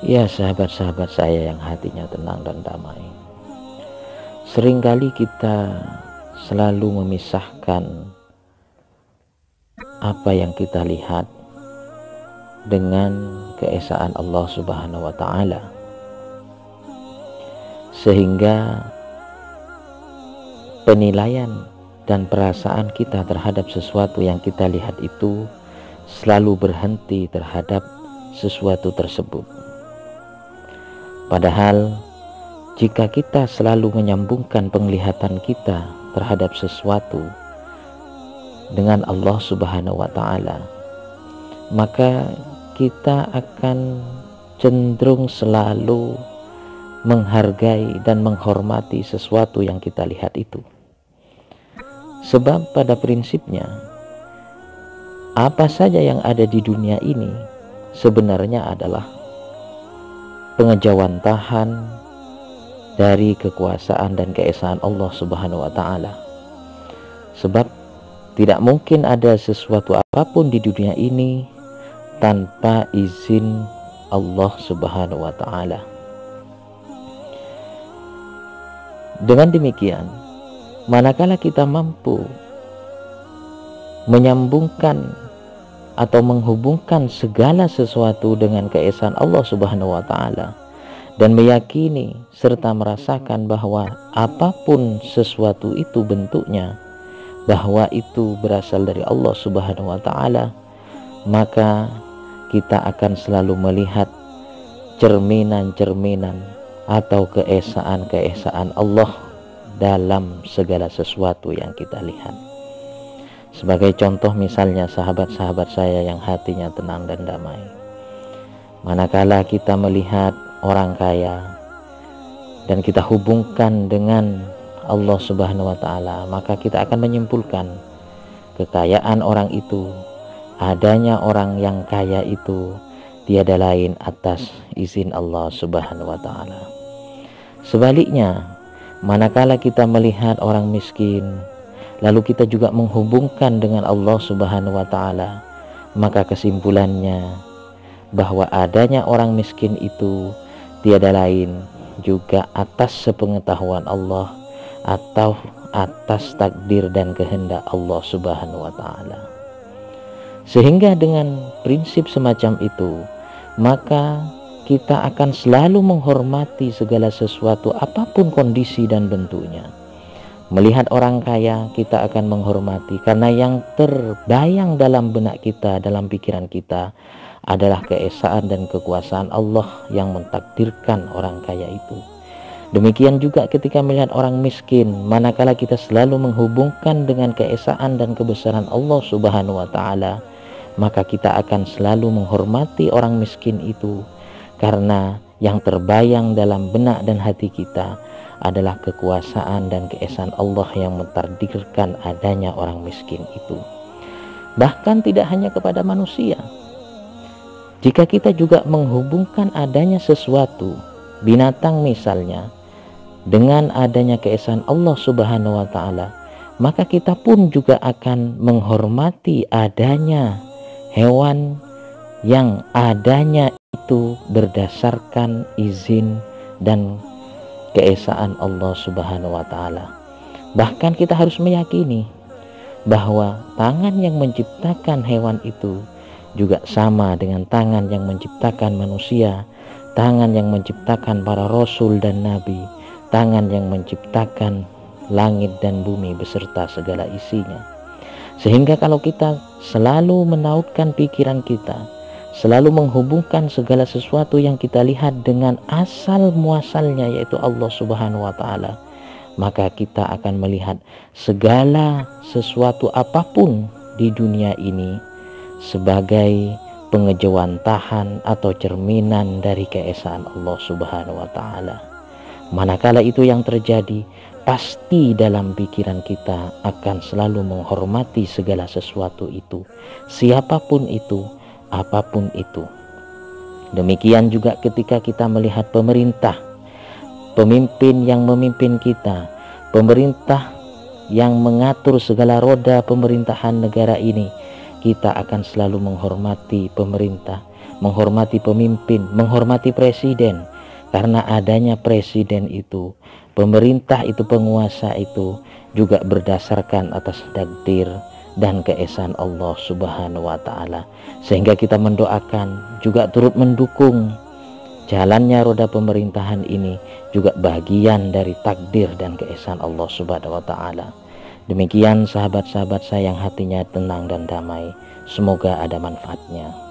Ya, sahabat-sahabat saya yang hatinya tenang dan damai. Seringkali kita selalu memisahkan apa yang kita lihat dengan keesaan Allah Subhanahu wa taala. Sehingga penilaian dan perasaan kita terhadap sesuatu yang kita lihat itu selalu berhenti terhadap sesuatu tersebut. Padahal jika kita selalu menyambungkan penglihatan kita terhadap sesuatu dengan Allah Subhanahu wa taala, maka kita akan cenderung selalu menghargai dan menghormati sesuatu yang kita lihat itu. Sebab pada prinsipnya apa saja yang ada di dunia ini sebenarnya adalah pengejawantahan dari kekuasaan dan keesaan Allah Subhanahu wa taala. Sebab tidak mungkin ada sesuatu apapun di dunia ini tanpa izin Allah Subhanahu wa taala. Dengan demikian, manakala kita mampu menyambungkan atau menghubungkan segala sesuatu dengan keesaan Allah Subhanahu wa taala dan meyakini serta merasakan bahwa apapun sesuatu itu bentuknya, bahwa itu berasal dari Allah Subhanahu wa taala, maka kita akan selalu melihat cerminan-cerminan atau keesaan-keesaan Allah dalam segala sesuatu yang kita lihat. Sebagai contoh misalnya sahabat-sahabat saya yang hatinya tenang dan damai, manakala kita melihat orang kaya dan kita hubungkan dengan Allah Subhanahu wa taala, maka kita akan menyimpulkan kekayaan orang itu, adanya orang yang kaya itu tiada lain atas izin Allah Subhanahu wa taala. Sebaliknya, manakala kita melihat orang miskin lalu kita juga menghubungkan dengan Allah Subhanahu wa taala, maka kesimpulannya bahwa adanya orang miskin itu tiada lain juga atas sepengetahuan Allah atau atas takdir dan kehendak Allah Subhanahu wa taala. Sehingga dengan prinsip semacam itu, maka kita akan selalu menghormati segala sesuatu apapun kondisi dan bentuknya. Melihat orang kaya, kita akan menghormati karena yang terbayang dalam benak kita, dalam pikiran kita adalah keesaan dan kekuasaan Allah yang mentakdirkan orang kaya itu. Demikian juga ketika melihat orang miskin, manakala kita selalu menghubungkan dengan keesaan dan kebesaran Allah Subhanahu wa taala, maka kita akan selalu menghormati orang miskin itu karena yang terbayang dalam benak dan hati kita adalah kekuasaan dan keesaan Allah yang mentakdirkan adanya orang miskin itu. Bahkan tidak hanya kepada manusia, jika kita juga menghubungkan adanya sesuatu, binatang misalnya, dengan adanya keesaan Allah Subhanahu wa taala, maka kita pun juga akan menghormati adanya hewan yang adanya itu berdasarkan izin dan keesaan Allah Subhanahu wa taala. Bahkan kita harus meyakini bahwa tangan yang menciptakan hewan itu juga sama dengan tangan yang menciptakan manusia, tangan yang menciptakan para rasul dan nabi, tangan yang menciptakan langit dan bumi beserta segala isinya. Sehingga kalau kita selalu menautkan pikiran kita, selalu menghubungkan segala sesuatu yang kita lihat dengan asal muasalnya, yaitu Allah Subhanahu wa taala, maka kita akan melihat segala sesuatu apapun di dunia ini sebagai pengejawantahan atau cerminan dari keesaan Allah Subhanahu wa taala. Manakala itu yang terjadi, pasti dalam pikiran kita akan selalu menghormati segala sesuatu itu, siapapun itu, apapun itu. Demikian juga ketika kita melihat pemerintah, pemimpin yang memimpin kita, pemerintah yang mengatur segala roda pemerintahan negara ini, kita akan selalu menghormati pemerintah menghormati pemimpin, menghormati presiden. Karena adanya presiden itu, pemerintah itu, penguasa itu juga berdasarkan atas takdir dan keesaan Allah Subhanahu wa taala. Sehingga kita mendoakan, juga turut mendukung jalannya roda pemerintahan ini juga bagian dari takdir dan keesaan Allah Subhanahu wa taala. Demikian sahabat-sahabat saya yang hatinya tenang dan damai, semoga ada manfaatnya.